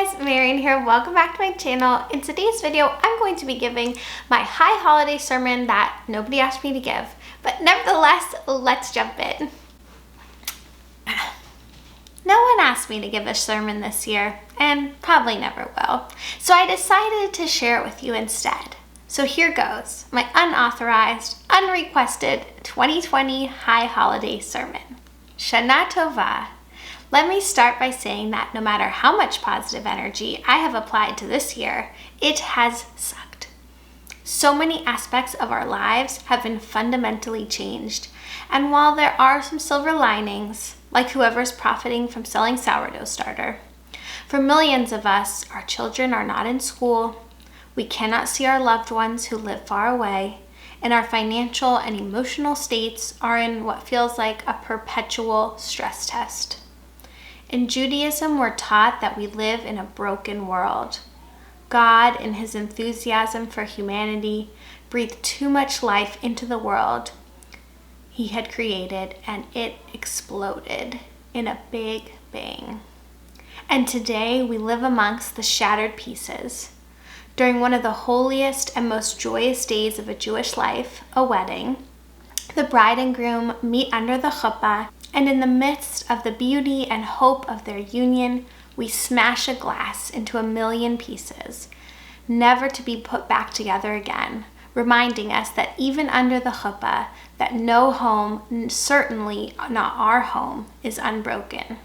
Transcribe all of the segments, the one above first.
guys, Marian here. Welcome back to my channel. In today's video, I'm going to be giving my high holiday sermon that nobody asked me to give, but nevertheless, let's jump in. No one asked me to give a sermon this year, and probably never will, so I decided to share it with you instead. So here goes, my unauthorized, unrequested 2020 high holiday sermon. Shana Tova. Let me start by saying that no matter how much positive energy I have applied to this year, it has sucked. So many aspects of our lives have been fundamentally changed, and while there are some silver linings, like whoever's profiting from selling sourdough starter, for millions of us, our children are not in school, we cannot see our loved ones who live far away, and our financial and emotional states are in what feels like a perpetual stress test. In Judaism, we're taught that we live in a broken world. God, in his enthusiasm for humanity, breathed too much life into the world he had created, and it exploded in a big bang. And today, we live amongst the shattered pieces. During one of the holiest and most joyous days of a Jewish life, a wedding, the bride and groom meet under the chuppah, and in the midst of the beauty and hope of their union, we smash a glass into a million pieces, never to be put back together again, reminding us that even under the chuppah, that no home, certainly not our home, is unbroken.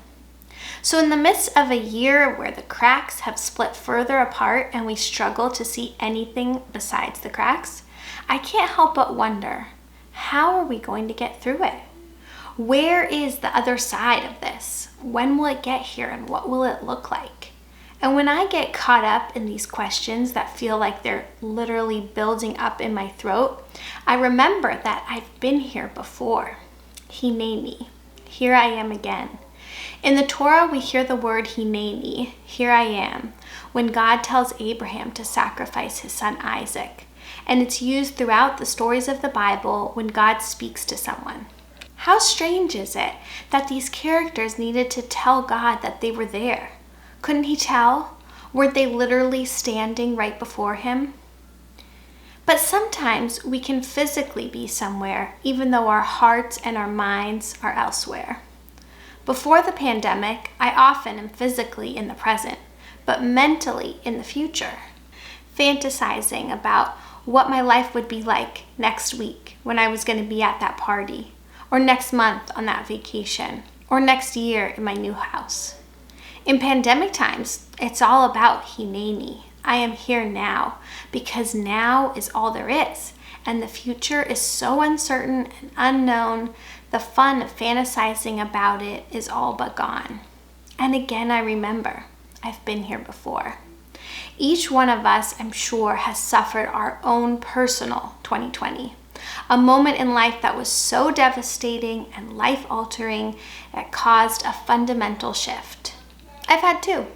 So in the midst of a year where the cracks have split further apart and we struggle to see anything besides the cracks, I can't help but wonder, how are we going to get through it? Where is the other side of this? When will it get here and what will it look like? And when I get caught up in these questions that feel like they're literally building up in my throat, I remember that I've been here before. Hineni, here I am again. In the Torah, we hear the word Hineni, here I am, when God tells Abraham to sacrifice his son Isaac. And it's used throughout the stories of the Bible when God speaks to someone. How strange is it that these characters needed to tell God that they were there? Couldn't he tell? Were they literally standing right before him? But sometimes we can physically be somewhere, even though our hearts and our minds are elsewhere. Before the pandemic, I often am physically in the present, but mentally in the future, fantasizing about what my life would be like next week when I was going to be at that party, or next month on that vacation, or next year in my new house. In pandemic times, it's all about Hineni. I am here now, because now is all there is, and the future is so uncertain and unknown, the fun of fantasizing about it is all but gone. And again, I remember, I've been here before. Each one of us, I'm sure, has suffered our own personal 2020. A moment in life that was so devastating and life-altering that caused a fundamental shift. I've had two.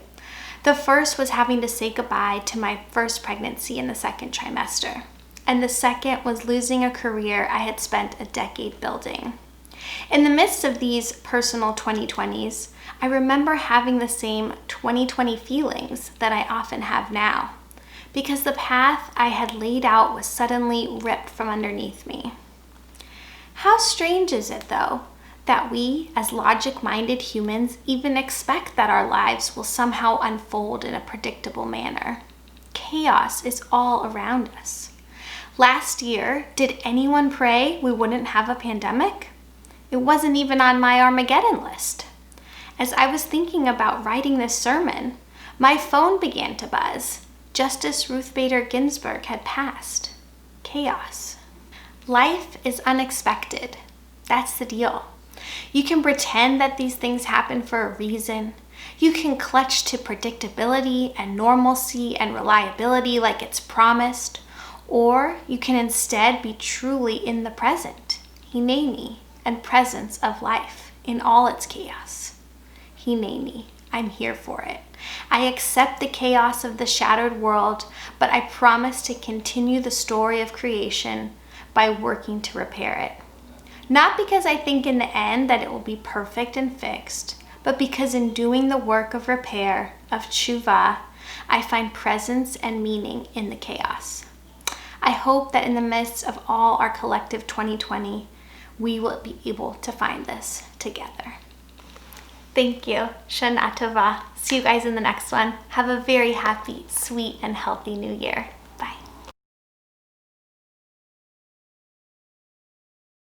The first was having to say goodbye to my first pregnancy in the second trimester. And the second was losing a career I had spent a decade building. In the midst of these personal 2020s, I remember having the same 2020 feelings that I often have now, because the path I had laid out was suddenly ripped from underneath me. How strange is it, though, that we, as logic-minded humans, even expect that our lives will somehow unfold in a predictable manner? Chaos is all around us. Last year, did anyone pray we wouldn't have a pandemic? It wasn't even on my Armageddon list. As I was thinking about writing this sermon, my phone began to buzz. Justice Ruth Bader Ginsburg had passed. Chaos. Life is unexpected. That's the deal. You can pretend that these things happen for a reason. You can clutch to predictability and normalcy and reliability like it's promised. Or you can instead be truly in the present, Hineni, and presence of life in all its chaos. Hineni, I'm here for it. I accept the chaos of the shattered world, but I promise to continue the story of creation by working to repair it. Not because I think in the end that it will be perfect and fixed, but because in doing the work of repair, of tshuva, I find presence and meaning in the chaos. I hope that in the midst of all our collective 2020, we will be able to find this together. Thank you. Shana Tova. See you guys in the next one. Have a very happy, sweet, and healthy new year.